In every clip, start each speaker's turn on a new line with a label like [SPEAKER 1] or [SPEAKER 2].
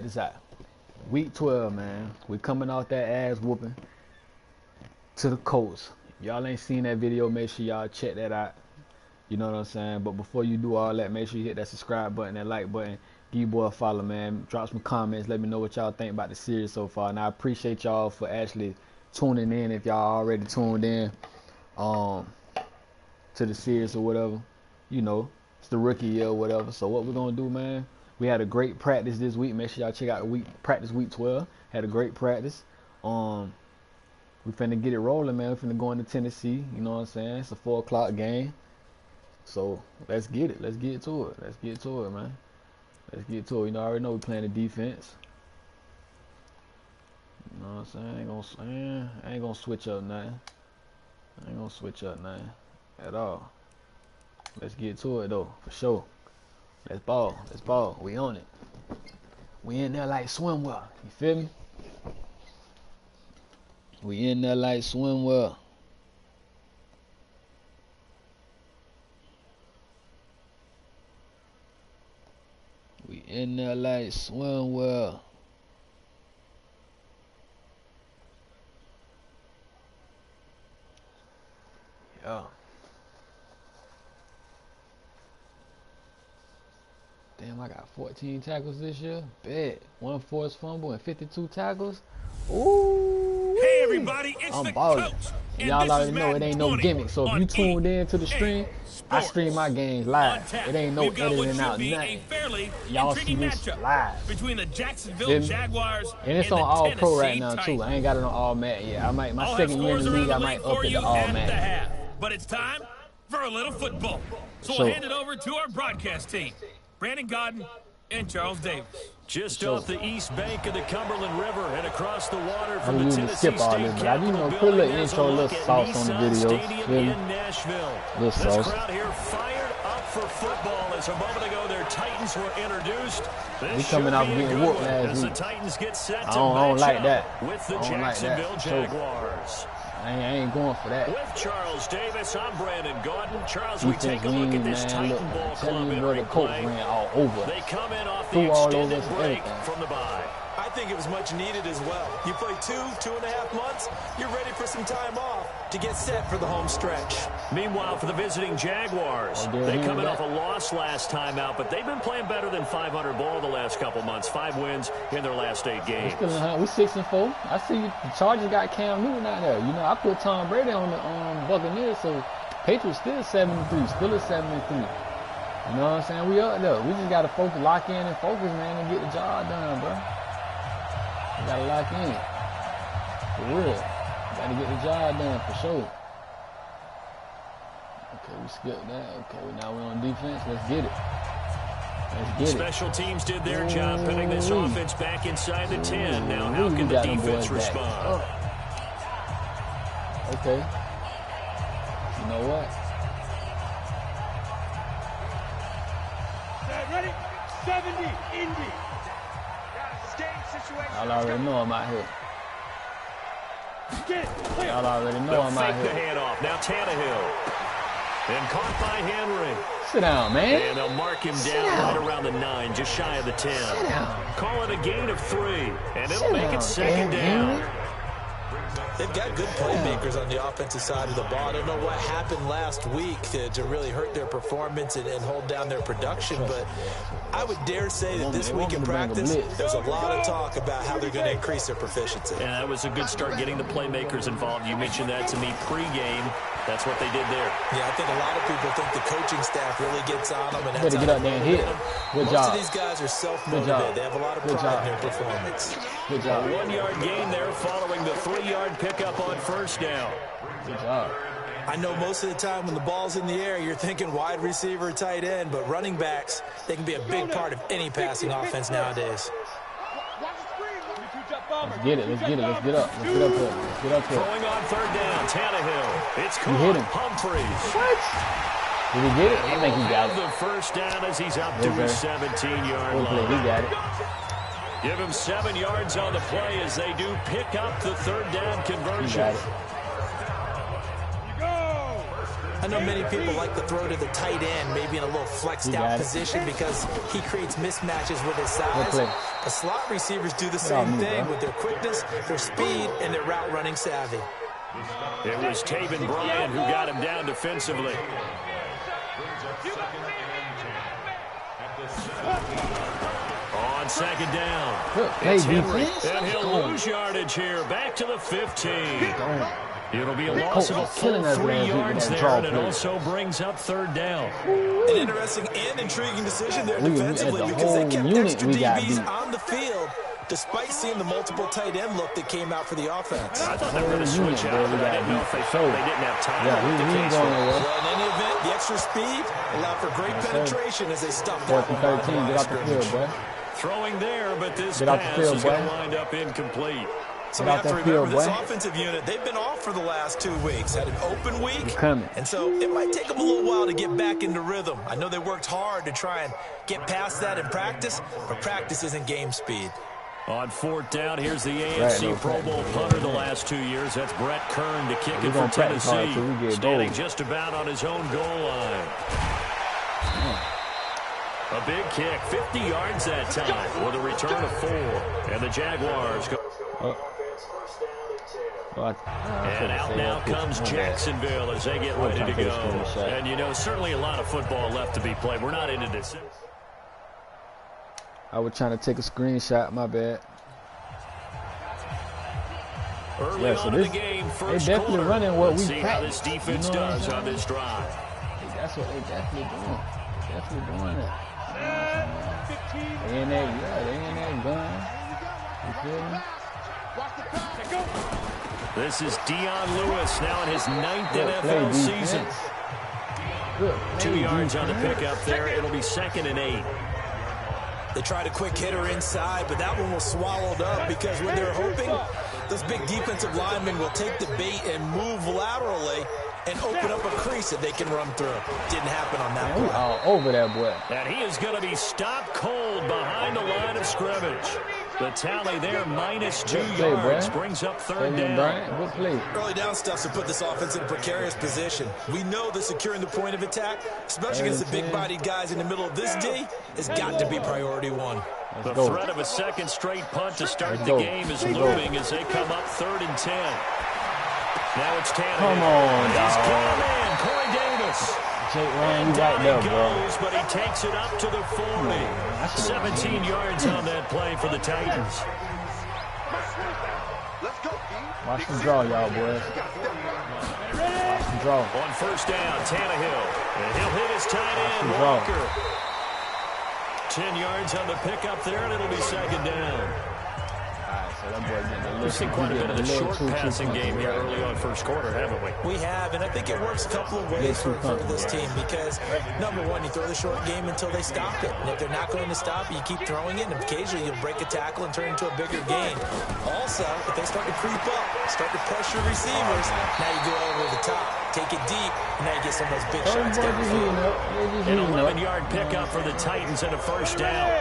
[SPEAKER 1] this out. Week 12, man. We coming off that ass whooping to the Colts. Y'all ain't seen that video, make sure y'all check that out. You know what I'm saying? But before you do all that, make sure you hit that subscribe button, that like button. Give your boy a follow, man. Drop some comments. Let me know what y'all think about the series so far. And I appreciate y'all for actually tuning in if y'all already tuned in to the series or whatever. You know, it's the rookie year or whatever. So what we're going to do, man, we had a great practice this week. Make sure y'all check out the practice week 12. Had a great practice. We finna get it rolling, man. We finna go into Tennessee. You know what I'm saying? It's a 4 o'clock game. So let's get it. Let's get to it. Let's get to it, man. Let's get to it. You know, I already know we playing the defense. You know what I'm saying? I ain't gonna switch up nothing. I ain't gonna switch up nothing at all. Let's get to it though, for sure. Let's ball. Let's ball. We on it. We in there like swimwear. You feel me? We in there like swimwear. We in there like swimwear. Yeah. Damn, I got 14 tackles this year. Bet. 1 forced fumble and 52 tackles. Ooh.
[SPEAKER 2] Hey everybody, it's
[SPEAKER 1] I'm
[SPEAKER 2] the
[SPEAKER 1] balling.
[SPEAKER 2] coach.
[SPEAKER 1] Y'all already know it ain't no gimmick. So if you tuned in to the stream, I stream my games live. It ain't no editing out nothing. Y'all see this live.
[SPEAKER 2] Between the Jacksonville Jaguars
[SPEAKER 1] and it's on All Pro right now too. I ain't got it on All Mat yet. I might my second year in the league. I might up it to All Mat.
[SPEAKER 2] But it's time for a little football. So we'll hand it over to our broadcast team, Brandon Godden and Charles Davis.
[SPEAKER 3] Just off the east bank of the Cumberland River and across the water from
[SPEAKER 1] I
[SPEAKER 3] the
[SPEAKER 1] usually skip all this, but I do know put a little intro, a little sauce on the video.
[SPEAKER 3] In Nashville.
[SPEAKER 1] Little sauce.
[SPEAKER 3] This crowd here fired up for football as a moment ago their Titans were introduced.
[SPEAKER 1] We coming off getting whooped last week.
[SPEAKER 3] The Titans get set to
[SPEAKER 1] I don't like that.
[SPEAKER 3] With the
[SPEAKER 1] I don't
[SPEAKER 3] Jacksonville
[SPEAKER 1] like that.
[SPEAKER 3] Jaguars.
[SPEAKER 1] I ain't going for that.
[SPEAKER 3] With Charles Davis, I'm Brandon Godden. Charles, we
[SPEAKER 1] Defense
[SPEAKER 3] take a look at this
[SPEAKER 1] man,
[SPEAKER 3] Titan ball club in
[SPEAKER 1] the coach
[SPEAKER 3] replay.
[SPEAKER 1] ran all over.
[SPEAKER 3] They come in off
[SPEAKER 1] Threw
[SPEAKER 3] the
[SPEAKER 1] all
[SPEAKER 3] extended
[SPEAKER 1] over
[SPEAKER 3] break
[SPEAKER 1] everything.
[SPEAKER 3] from the bye.
[SPEAKER 4] I think it was much needed as well. You play 2.5 months, you're ready for some time off to get set for the home stretch.
[SPEAKER 3] Meanwhile, for the visiting Jaguars, they come in off a loss last time out, but they've been playing better than 500 ball the last couple months. 5 wins in their last 8 games.
[SPEAKER 1] We 6-4. I see the Chargers got Cam Newton out there. You know, I put Tom Brady on the Buccaneers, so Patriots still 7-3, still a 7-3. You know what I'm saying? We up there. We just got to focus, lock in and focus, man, and get the job done, bro. We got to lock in. For real. Got to get the job done, for sure. Okay, we skipped that. Okay, now we're on defense. Let's get it. Let's get it.
[SPEAKER 3] Special teams did their job, putting this offense back inside the 10. Now, how can the defense respond?
[SPEAKER 1] Okay. You know what?
[SPEAKER 5] Ready? 70, Indy.
[SPEAKER 1] Y'all already know I'm out here. Y'all already know I'm out
[SPEAKER 3] here.
[SPEAKER 1] here.
[SPEAKER 3] The handoff. Now Tannehill. And caught by Henry.
[SPEAKER 1] Sit down, man.
[SPEAKER 3] And they'll mark him down right around the 9, just shy of the 10.
[SPEAKER 1] Sit down.
[SPEAKER 3] Call it a gain of 3, and it'll make it second down.
[SPEAKER 4] They've got good playmakers on the offensive side of the ball. I don't know what happened last week to really hurt their performance and hold down their production, but I would dare say that this week in practice, there's a lot of talk about how they're going to increase their proficiency.
[SPEAKER 3] And that was a good start getting the playmakers involved. You mentioned that to me pregame. That's what they did there.
[SPEAKER 4] Yeah, I think a lot of people think the coaching staff really gets on them, and that's
[SPEAKER 1] better get up there and hit. Good job.
[SPEAKER 4] Most of these guys are self-motivated. They have a lot of pride in their performance.
[SPEAKER 1] Good job.
[SPEAKER 3] A 1-yard gain there following the 3-yard pickup on first down.
[SPEAKER 1] Good job.
[SPEAKER 4] I know most of the time when the ball's in the air, you're thinking wide receiver, tight end, but running backs, they can be a big part of any passing offense nowadays.
[SPEAKER 1] Let's get it. Let's get it. Let's get up. Let's get up here. Let's get up here.
[SPEAKER 3] Throwing on third down, Tannehill. It's caught.
[SPEAKER 1] Hit him.
[SPEAKER 3] Humphreys.
[SPEAKER 1] What? Did he get it? I think he got it.
[SPEAKER 3] The first down as he's up to his 17-yard line.
[SPEAKER 1] He got it.
[SPEAKER 3] Give him 7 yards on the play as they do pick up the third down conversion.
[SPEAKER 4] I I know many people like to throw to the tight end, maybe in a little flexed out position because he creates mismatches with his size. The slot receivers do the same thing with their quickness, their speed, and their route running savvy.
[SPEAKER 3] It was Taven Bryan who got him down defensively. On second down. It's Henry, and he'll lose yardage here. Back to the 15. It'll be a loss of a full 3 yards there, and it also brings up third down.
[SPEAKER 4] An interesting and intriguing decision there defensively because they kept extra DBs on the field despite seeing the multiple tight end look that came out for the offense.
[SPEAKER 3] I thought they were going to switch out, but I didn't know if they felt they didn't have time.
[SPEAKER 4] Well, in any event, the extra speed allowed for great penetration as they stuffed out.
[SPEAKER 1] 13, get off the field, boy.
[SPEAKER 3] Throwing there, but this pass is going to wind up incomplete.
[SPEAKER 4] So we have to remember this offensive unit, they've been off for the last 2 weeks, had an open week, and so it might take them a little while to get back into rhythm. I know they worked hard to try and get past that in practice, but practice isn't game speed.
[SPEAKER 3] On fourth down, here's the AFC Pro Bowl punter the last 2 years. That's Brett Kern to kick it for Tennessee, standing just about on his own goal line. A big kick, 50 yards that time, with a return of 4. And the Jaguars go. And out now comes Jacksonville as they get ready to go. And, you know, certainly a lot of football left to be played. We're not into this.
[SPEAKER 1] I was trying to take a screenshot, my bad.
[SPEAKER 3] Early on in the game, first
[SPEAKER 1] they definitely
[SPEAKER 3] quarter.
[SPEAKER 1] running what
[SPEAKER 3] Let's
[SPEAKER 1] we
[SPEAKER 3] see how this defense does on this drive.
[SPEAKER 1] That's what they definitely doing. Definitely doing it. They in that gun. You feel me?
[SPEAKER 3] This is Dion Lewis now in his 9th NFL season. 2 yards on the pickup there. It'll be 2nd and 8.
[SPEAKER 4] They tried a quick hitter inside, but that one was swallowed up because when they're hoping, those big defensive linemen will take the bait and move laterally and open up a crease that they can run through. Didn't happen on that play.
[SPEAKER 1] All over that boy.
[SPEAKER 3] And he is going to be stopped cold behind the line of scrimmage. The tally there, -2 yards, brings up third down.
[SPEAKER 1] Good play.
[SPEAKER 4] Early down stuff to put this offense in a precarious position. We know that securing the point of attack, especially against the big-bodied guys in the middle of this D, has got to be priority 1.
[SPEAKER 3] The threat of a second straight punt to start the game is looming as they come up 3rd and 10. Now it's Tannehill.
[SPEAKER 1] Come on, dog.
[SPEAKER 3] He's coming in. Corey Davis.
[SPEAKER 1] Jake Ryan, you right there, bro.
[SPEAKER 3] But he takes it up to the 40. 17 yards on that play for the Titans.
[SPEAKER 1] Watch the draw, y'all, boys. Watch the draw.
[SPEAKER 3] On first down, Tannehill. And he'll hit his tight end, Walker. 10 yards on the pickup there, and it'll be 2nd down. We've seen quite a bit of the short passing game here early on first quarter, haven't we?
[SPEAKER 4] We have, and I think it works a couple of ways for this team because, number one, you throw the short game until they stop it. And if they're not going to stop it, you keep throwing it, and occasionally you'll break a tackle and turn into a bigger gain. Also, if they start to creep up, start to pressure receivers, now you go over the top, take it deep, and now you get some of those big shots down the field.
[SPEAKER 3] An 11-yard pickup for the Titans and a first down.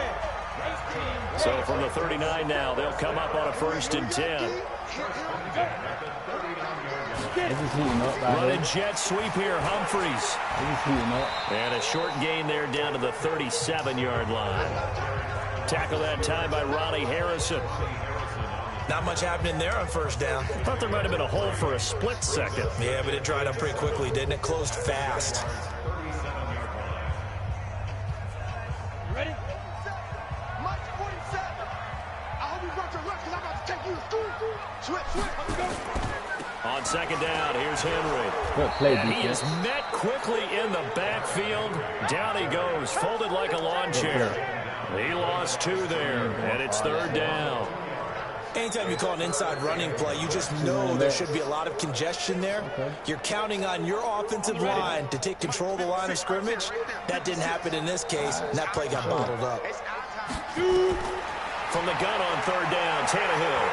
[SPEAKER 3] So from the 39 now, they'll come up on a 1st and 10. Running jet sweep here, Humphreys. And a short gain there down to the 37-yard line. Tackle that time by Ronnie Harrison.
[SPEAKER 4] Not much happening there on first down.
[SPEAKER 3] Thought there might have been a hole for a split second.
[SPEAKER 4] Yeah, but it dried up pretty quickly, didn't it? Closed fast.
[SPEAKER 5] Ready?
[SPEAKER 3] On second down, here's Henry.
[SPEAKER 1] Good play,
[SPEAKER 3] and he is met quickly in the backfield. Down he goes, folded like a lawn chair. He lost 2 there, and it's 3rd down.
[SPEAKER 4] Anytime you call an inside running play, you just know there should be a lot of congestion there. You're counting on your offensive line to take control of the line of scrimmage. That didn't happen in this case, and that play got bottled up.
[SPEAKER 3] From the gun on 3rd down, Tannehill.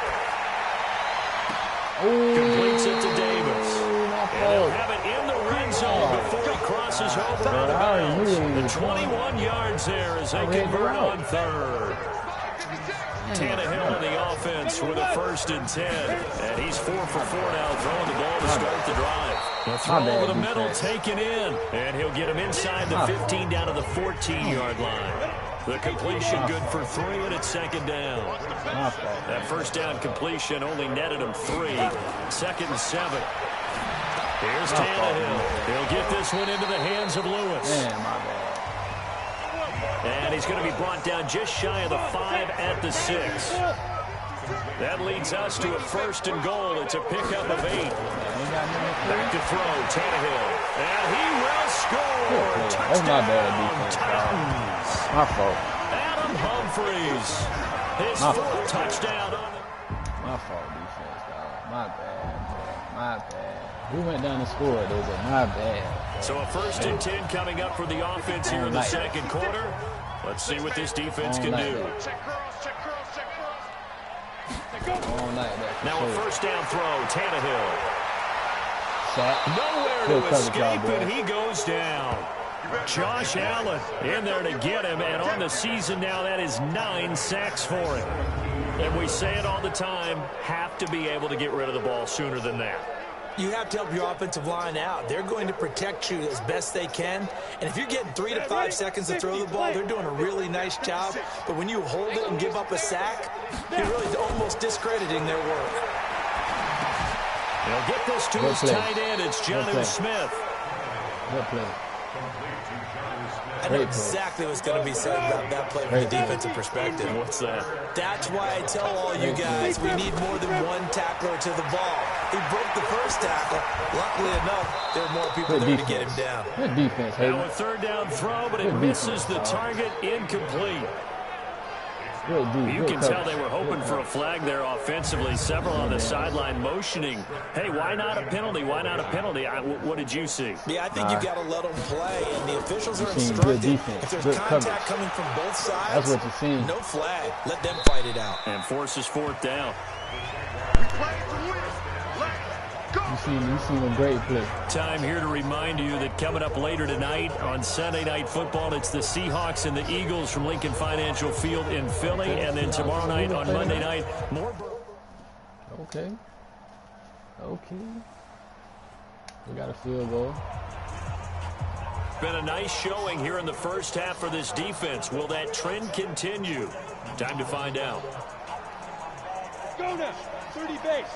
[SPEAKER 3] Completes it to Davis. And they'll have it in the red zone before he crosses over out of bounds. The 21 yards there as they convert on 3rd. Tannehill on the offense with a 1st and 10. And he's 4 for 4 now, throwing the ball to start the drive. The throw over the middle, taken in. And he'll get him inside the 15 down to the 14-yard line. The completion good for 3, and it's 2nd down. That 1st down completion only netted him 3. 2nd and 7. Here's Tannehill. He'll get this one into the hands of Lewis. And he's going to be brought down just shy of the 5 at the 6. That leads us to a 1st and goal. It's a pickup of 8. Back to throw, Tannehill. And he will score. Touchdown, Titans.
[SPEAKER 1] My fault.
[SPEAKER 3] Adam Humphries. His 4th touchdown.
[SPEAKER 1] My fault, defense, dog. My bad, bro. My bad. We went down and scored, though, but my bad.
[SPEAKER 3] So a 1st and 10 coming up for the offense here in the 2nd quarter. Let's see what this defense can do. Now a 1st down throw, Tannehill. Nowhere to escape, and he goes down. Josh Allen in there to get him, and on the season now, that is 9 sacks for him. And we say it all the time, have to be able to get rid of the ball sooner than that.
[SPEAKER 4] You have to help your offensive line out. They're going to protect you as best they can. And if you're getting 3 to 5 seconds to throw the ball, they're doing a really nice job. But when you hold it and give up a sack, you're really almost discrediting their work.
[SPEAKER 3] They'll get this to his tight end. It's Jonnu Smith.
[SPEAKER 1] Good play.
[SPEAKER 4] I know exactly what's going to be said about that play from the defensive perspective.
[SPEAKER 3] What's that?
[SPEAKER 4] That's why I tell all you guys we need more than one tackler to the ball. He broke the 1st tackle. Luckily enough, there were more people there to get him down.
[SPEAKER 1] Good defense,
[SPEAKER 3] Now a 3rd down throw, but it misses the target, incomplete. You can tell they were hoping for a flag there offensively. Several on the sideline motioning, hey, why not a penalty? Why not a penalty? What did you see?
[SPEAKER 4] Yeah, I think you got to let them play, and the officials are instructed. If there's contact coming from both sides,
[SPEAKER 1] that's what you're seeing.
[SPEAKER 4] No flag. Let them fight it out.
[SPEAKER 3] And forces 4th down.
[SPEAKER 1] You seen a great play.
[SPEAKER 3] Time here to remind you that coming up later tonight on Sunday Night Football, it's the Seahawks and the Eagles from Lincoln Financial Field in Philly. And then tomorrow night on Monday night, more.
[SPEAKER 1] Okay. We got a field goal.
[SPEAKER 3] Been a nice showing here in the 1st half for this defense. Will that trend continue? Time to find out.
[SPEAKER 5] Go now, 30 base.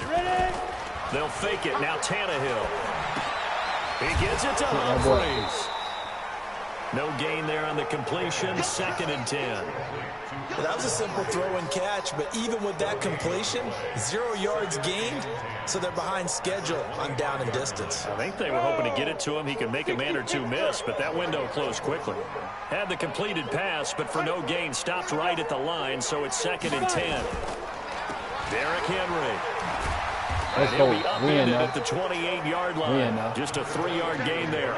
[SPEAKER 5] Ready?
[SPEAKER 3] They'll fake it. Now Tannehill. He gets it to Humphries. No gain there on the completion. 2nd and 10.
[SPEAKER 4] Well, that was a simple throw and catch, but even with that completion, 0 yards gained, so they're behind schedule on down and distance.
[SPEAKER 3] I think they were hoping to get it to him. He could make a man or two miss, but that window closed quickly. Had the completed pass, but for no gain, stopped right at the line, so it's 2nd and 10. Derrick Henry. And he'll be upended at the 28-yard line. Just a 3-yard gain there.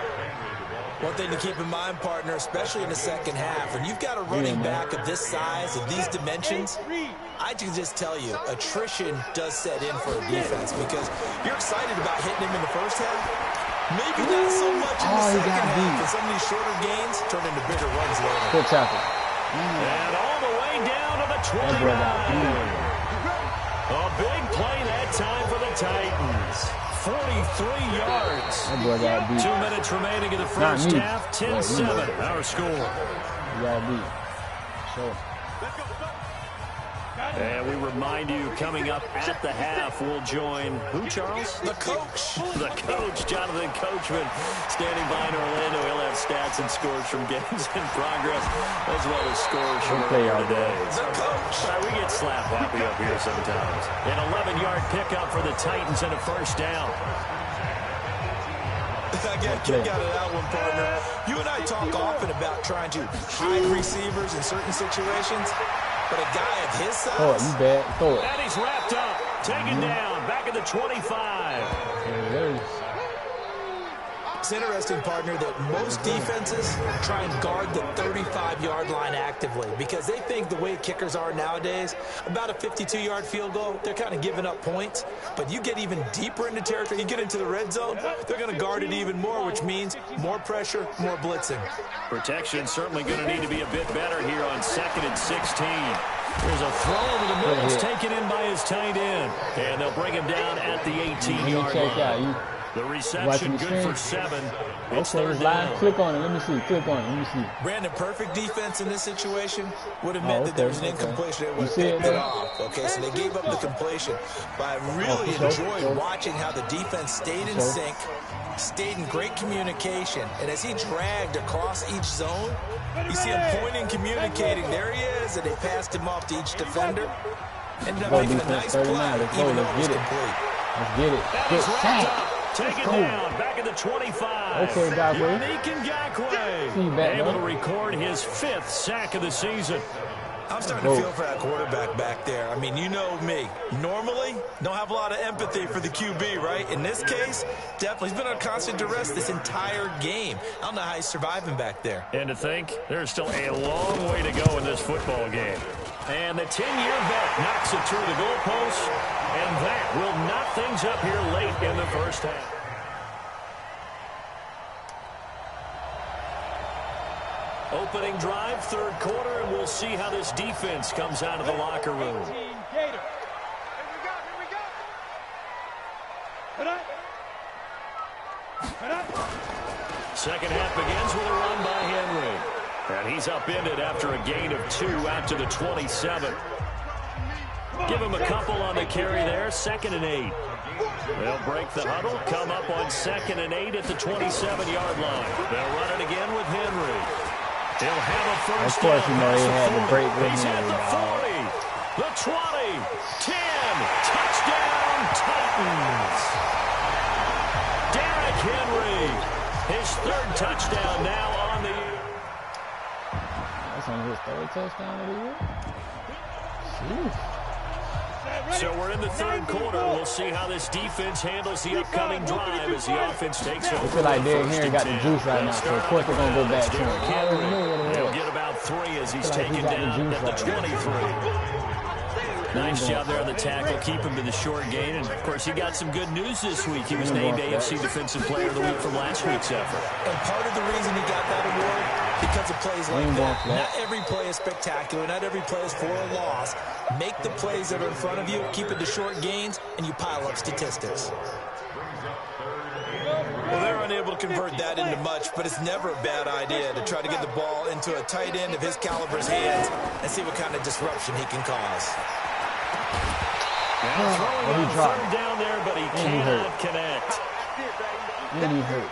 [SPEAKER 4] One thing to keep in mind, partner, especially in the 2nd half, when you've got a running back of this size, of these dimensions, I can just tell you, attrition does set in for a defense because you're excited about hitting him in the 1st half. Maybe not so much in the 2nd half, and some of these shorter gains turn into bigger runs later.
[SPEAKER 1] Good tackle.
[SPEAKER 3] And all the way down to the 29. A big play that time for the Titans. 43 yards. 2 minutes remaining in the 1st half. 10-7, our score.
[SPEAKER 1] You got beat. Sure.
[SPEAKER 3] And we remind you, coming up at the half, we'll join who, Charles?
[SPEAKER 4] The coach.
[SPEAKER 3] The coach, Jonathan Coachman, standing by in Orlando. He'll have stats and scores from games in progress, as well as scores from earlier today.
[SPEAKER 4] The coach.
[SPEAKER 3] We get slap happy up here sometimes. An 11-yard pickup for the Titans and a 1st down.
[SPEAKER 4] I get a kick out of that one, partner. You and I talk often about trying to hide receivers in certain situations. But a guy of his size.
[SPEAKER 1] Oh, you bad. Throw it.
[SPEAKER 3] And he's wrapped up. Taken down. Back at the 25.
[SPEAKER 4] It's interesting, partner, that most defenses try and guard the 35-yard line actively because they think the way kickers are nowadays, about a 52-yard field goal, they're kind of giving up points. But you get even deeper into territory, you get into the red zone, they're going to guard it even more, which means more pressure, more blitzing.
[SPEAKER 3] Protection certainly going to need to be a bit better here on 2nd and 16. There's a throw over the middle. It's taken in by his tight end. And they'll bring him down at the 18-yard line. The reception good for 7. It's third down.
[SPEAKER 1] Click on it. Let me see. Click on it. Let me see.
[SPEAKER 4] Brandon, perfect defense in this situation would have meant that there was an incompletion. They would have picked it off. Okay, so they gave up the completion. But I really enjoyed watching how the defense stayed in sync, stayed in great communication. And as he dragged across each zone, you see him pointing, communicating. There he is, and they passed him off to each defender. Ended up making a nice play, even though it was complete.
[SPEAKER 1] Let's get it. Good sack.
[SPEAKER 3] Take it down, back at the 25.
[SPEAKER 1] Okay, Gakwe.
[SPEAKER 3] Unique Ngakoue, able to record his 5th sack of the season.
[SPEAKER 4] I'm starting to feel for that quarterback back there. I mean, you know me. Normally, don't have a lot of empathy for the QB, right? In this case, definitely. He's been on constant duress this entire game. I don't know how he's surviving back there.
[SPEAKER 3] And to think, there's still a long way to go in this football game. And the 10-year vet knocks it through the goalpost, and that will knock things up here late in the first half. Opening drive, 3rd quarter, and we'll see how this defense comes out of the locker room. Second half begins with a run by Henry. And he's upended after a gain of 2 out to the 27. Give him a couple on the carry there, 2nd and 8. They'll break the huddle, come up on 2nd and 8 at the 27-yard line. They'll run it again with Henry. He'll have a first down.
[SPEAKER 1] Of course, you know he had to break with
[SPEAKER 3] He's at the 40, the 20, 10, touchdown Titans. Derrick Henry, his 3rd touchdown now on the year.
[SPEAKER 1] That's only his 3rd touchdown of the year. Jeez.
[SPEAKER 3] So we're in the 3rd quarter. We'll see how this defense handles the upcoming drive as the offense takes over.
[SPEAKER 1] I feel like Derrick Henry got the juice right now, so of course they're going to go back to him.
[SPEAKER 3] He'll get about 3 as he's taken down at the 23. Nice job there on the tackle, keep him to the short gain. And, of course, he got some good news this week. He was named AFC Defensive Player of the Week from last week's effort.
[SPEAKER 4] And part of the reason he got that award, because of plays like that. Not every play is spectacular. Not every play is for a loss. Make the plays that are in front of you, keep it to short gains, and you pile up statistics. Well, they're unable to convert that into much, but it's never a bad idea to try to get the ball into a tight end of his caliber's hands and see what kind of disruption he can cause.
[SPEAKER 3] Now throwing on 3rd down there, but he cannot connect.
[SPEAKER 1] And he hurt.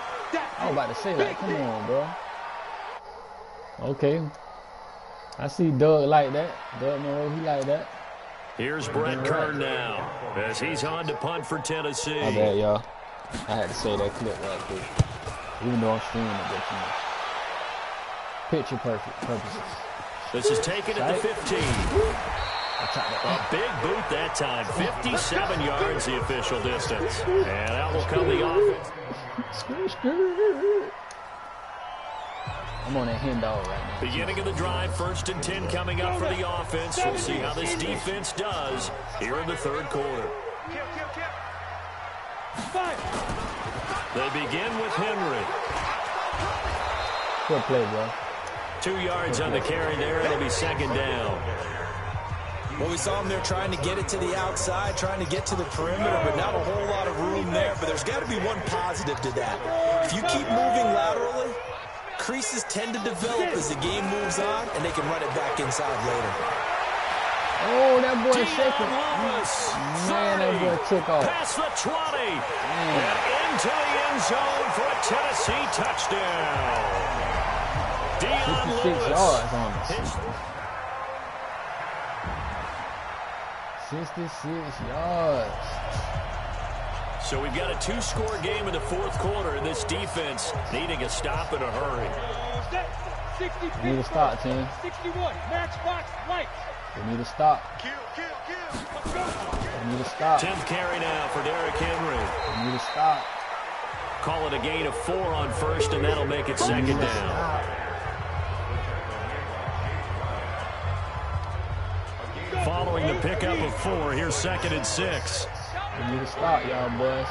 [SPEAKER 1] I was about to say, like, come on, bro. Okay. I see Doug like that. Doug Monroe, he like that.
[SPEAKER 3] Here's Brett Kern now as he's on to punt for Tennessee.
[SPEAKER 1] My bad, y'all. I had to say that clip right quick. Even though I'm streaming it, but you know. Picture purposes.
[SPEAKER 3] This is taken at the 15. A big boot that time. 57 yards the official distance. And out will come the offense.
[SPEAKER 1] I'm on a hen dog right now.
[SPEAKER 3] Beginning of the drive, 1st and 10 coming up for the offense. We'll see how this defense does here in the 3rd quarter. They begin with Henry.
[SPEAKER 1] Good play, bro.
[SPEAKER 3] 2 yards on the carry there. It'll be 2nd down.
[SPEAKER 4] Well, we saw him there trying to get it to the outside, trying to get to the perimeter, but not a whole lot of room there. But there's got to be one positive to that. If you keep moving laterally, creases tend to develop as the game moves on, and they can run it back inside later.
[SPEAKER 1] Oh, that boy shaking. Man, that boy took off.
[SPEAKER 3] Past the 20. And into the end zone for a Tennessee touchdown. Dion
[SPEAKER 1] 56 yards on the 66 yards.
[SPEAKER 3] So we've got a 2-score game in the 4th quarter, and this defense needing a stop in a hurry.
[SPEAKER 1] We need a stop, team.
[SPEAKER 5] 61, matchbox lights.
[SPEAKER 1] We need a stop. We need a stop.
[SPEAKER 3] 10th carry now for Derrick Henry.
[SPEAKER 1] We need a stop.
[SPEAKER 3] Call it a gain of 4 on first, and that'll make it second down. Following the pickup of 4, here's 2nd and 6.
[SPEAKER 1] We need to stop, y'all boys.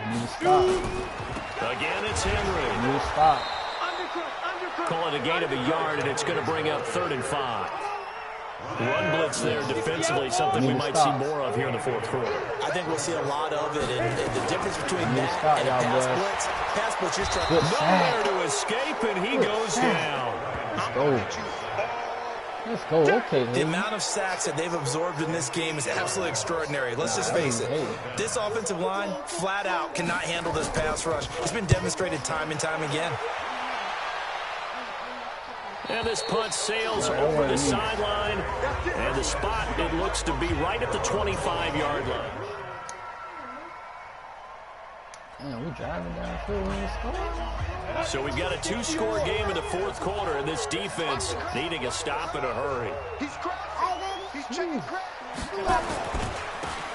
[SPEAKER 1] We need to stop.
[SPEAKER 3] Again, it's Henry.
[SPEAKER 1] We need to stop.
[SPEAKER 3] Call it a gain of a yard, and it's going to bring up 3rd and 5. Run blitz there defensively, something we might see more of here in the 4th quarter.
[SPEAKER 4] I think we'll see a lot of it, and the difference between that and pass blitz, you're trying
[SPEAKER 3] nowhere to escape, and he goes down.
[SPEAKER 1] Let's go. Let's go. Okay,
[SPEAKER 4] the amount of sacks that they've absorbed in this game is absolutely extraordinary. Let's just face it. This offensive line, flat out, cannot handle this pass rush. It's been demonstrated time and time again.
[SPEAKER 3] And this punt sails over the sideline. And the spot, it looks to be right at the 25-yard line.
[SPEAKER 1] Man, we driving downfield when we score.
[SPEAKER 3] So we've got a 2-score game in the 4th quarter, and this defense needing a stop in a hurry.
[SPEAKER 6] He's checking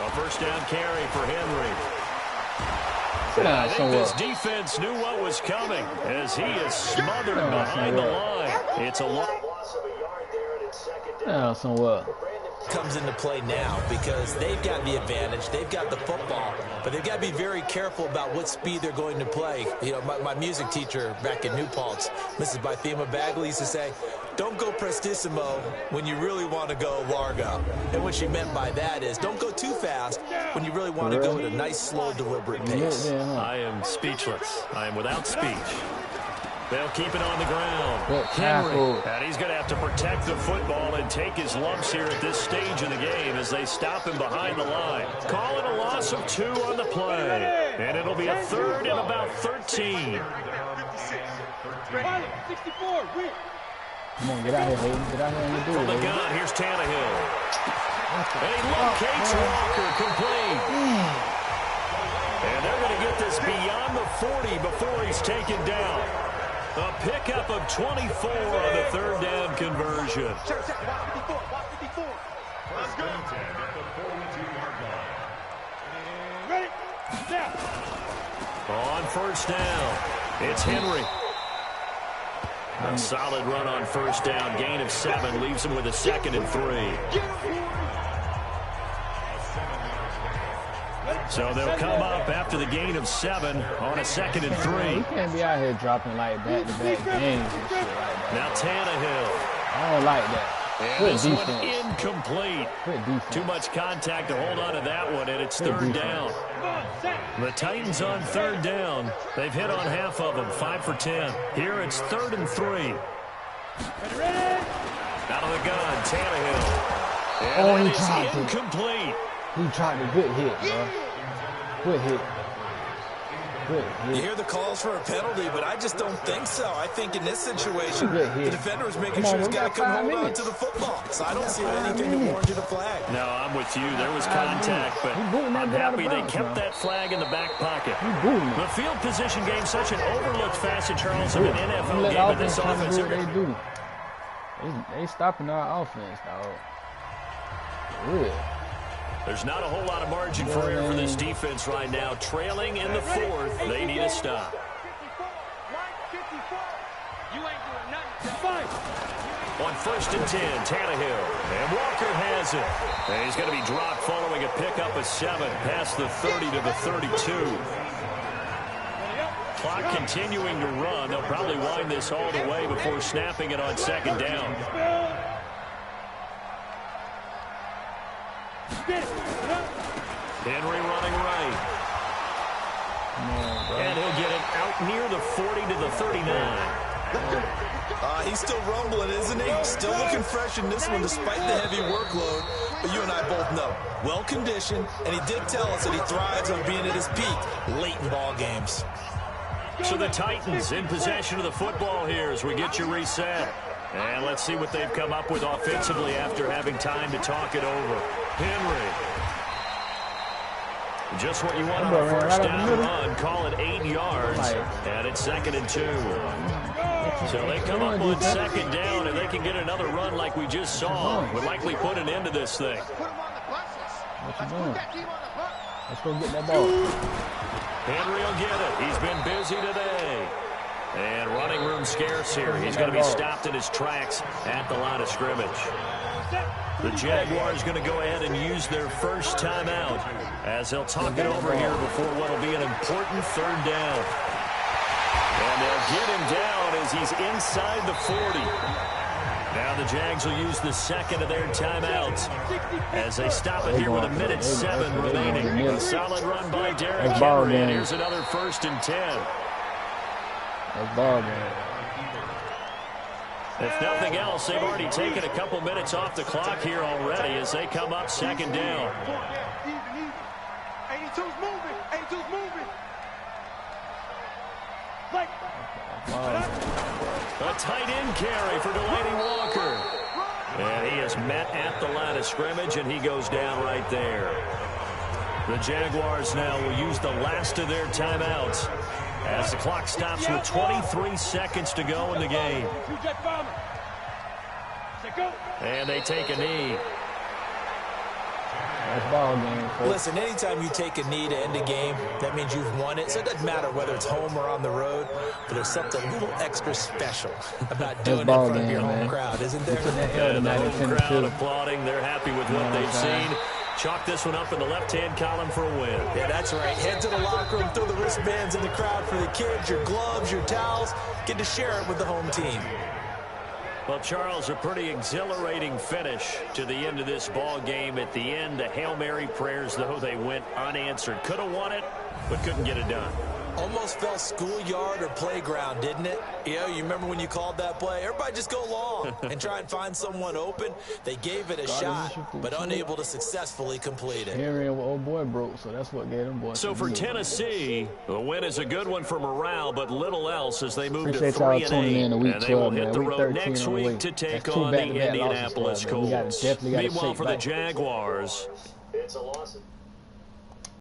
[SPEAKER 3] A first down carry for Henry. I think this defense knew what was coming as he is smothered behind the line. It's a loss of a yard there, and it's second down.
[SPEAKER 1] Somewhat.
[SPEAKER 4] Comes into play now because they've got the advantage, they've got the football, but they've got to be very careful about what speed they're going to play. You know, my music teacher back in New Paltz, Mrs. Bythema Bagley, used to say, don't go prestissimo when you really want to go largo. And what she meant by that is don't go too fast when you really want to go at a nice, slow, deliberate pace.
[SPEAKER 3] I am speechless. I am without speech. They'll keep it on the ground. Henry, and he's going to have to protect the football and take his lumps here at this stage of the game as they stop him behind the line. Call it a loss of 2 on the play. And it'll be a 3rd and about 13.
[SPEAKER 5] 64.
[SPEAKER 1] Come on, get out here, Hayden. Get out here and do it.
[SPEAKER 3] From the gun, here's Tannehill. And he locates Walker complete. And they're going to get this beyond the 40 before he's taken down. A pickup of 24 on the 3rd down conversion. On first down, it's Henry. A solid run on first down. Gain of 7 leaves him with a 2nd and 3. So they'll come up after the gain of 7 on a 2nd and 3.
[SPEAKER 1] You can't be out here dropping like back-to-back games and shit like that.
[SPEAKER 3] Now Tannehill.
[SPEAKER 1] I don't like that.
[SPEAKER 3] And this one incomplete. Too much contact to hold on to that one, and it's 3rd down. The Titans on 3rd down. They've hit on half of them, 5 for 10. Here it's 3rd and 3. Out of the gun, Tannehill. And
[SPEAKER 1] he dropped
[SPEAKER 3] incomplete.
[SPEAKER 1] He tried a good hit, bro. Good hit.
[SPEAKER 4] You hear the calls for a penalty, but I just don't think so. I think in this situation, the defender is making sure he's got to come hold on to the football. So I don't see anything to warrant you to flag.
[SPEAKER 3] No, I'm with you. There was contact, but I'm happy they kept that flag in the back pocket. The field position game, such an overlooked facet, Charles, of an NFL game, but this offense.
[SPEAKER 1] They stopping our offense, dog. Real.
[SPEAKER 3] There's not a whole lot of margin for error for this defense right now. Trailing in the 4th, they need a stop. On 1st and 10, Tannehill. And Walker has it. And he's going to be dropped following a pickup of 7 past the 30 to the 32. Clock continuing to run. They'll probably wind this all the way before snapping it on 2nd down. Henry running right. And he'll get it out near the 40 to the 39.
[SPEAKER 4] He's still rumbling, isn't he? Still looking fresh in this one despite the heavy workload. But you and I both know, well-conditioned, and he did tell us that he thrives on being at his peak late in ball games.
[SPEAKER 3] So the Titans in possession of the football here as we get you reset. And let's see what they've come up with offensively after having time to talk it over. Henry. Just what you want on a first down run. Call it 8 yards. And it's 2nd and 2. So they come up on 2nd down, and they can get another run like we just saw. Would likely put an end to this thing.
[SPEAKER 1] What you doing? Let's go get that ball.
[SPEAKER 3] Henry will get it. He's been busy today. And running room scarce here. He's going to be stopped in his tracks at the line of scrimmage. The Jaguars going to go ahead and use their first timeout as they'll talk it over here before what will be an important third down. And they'll get him down as he's inside the 40. Now the Jags will use the second of their timeouts as they stop it here with 1:07 remaining. A solid run by Derrick Henry, and here's another 1st and 10.
[SPEAKER 1] That's ball game.
[SPEAKER 3] If nothing else, they've already taken a couple minutes off the clock here already as they come up 2nd down.
[SPEAKER 6] 82's moving. 82's moving.
[SPEAKER 3] A tight end carry for Delaney Walker. And he is met at the line of scrimmage, and he goes down right there. The Jaguars now will use the last of their timeouts as the clock stops with 23 seconds to go in the game. And they take a knee.
[SPEAKER 1] Ball game,
[SPEAKER 4] listen, anytime you take a knee to end a game, that means you've won it. So it doesn't matter whether it's home or on the road, but there's something a little extra special about doing it in front of your home crowd, isn't there?
[SPEAKER 3] And the home crowd applauding. They're happy with what they've seen. Chalk this one up in the left-hand column for a win.
[SPEAKER 4] Yeah, that's right. Head to the locker room, throw the wristbands in the crowd for the kids, your gloves, your towels. Get to share it with the home team.
[SPEAKER 3] Well, Charles, a pretty exhilarating finish to the end of this ball game. At the end, the Hail Mary prayers, though, they went unanswered. Could have won it, but couldn't get it done.
[SPEAKER 4] Almost felt schoolyard or playground, didn't it? You know, you remember when you called that play? Everybody just go long and try and find someone open. They gave it a shot, but unable to successfully complete it.
[SPEAKER 1] Henry and old boy broke, so that's what gave them boys.
[SPEAKER 3] So for Tennessee, the win is a good one for morale, but little else as they move to 3-8. And they will hit the road next week to take on the Indianapolis Colts. Meanwhile, for the Jaguars,
[SPEAKER 7] it's a loss.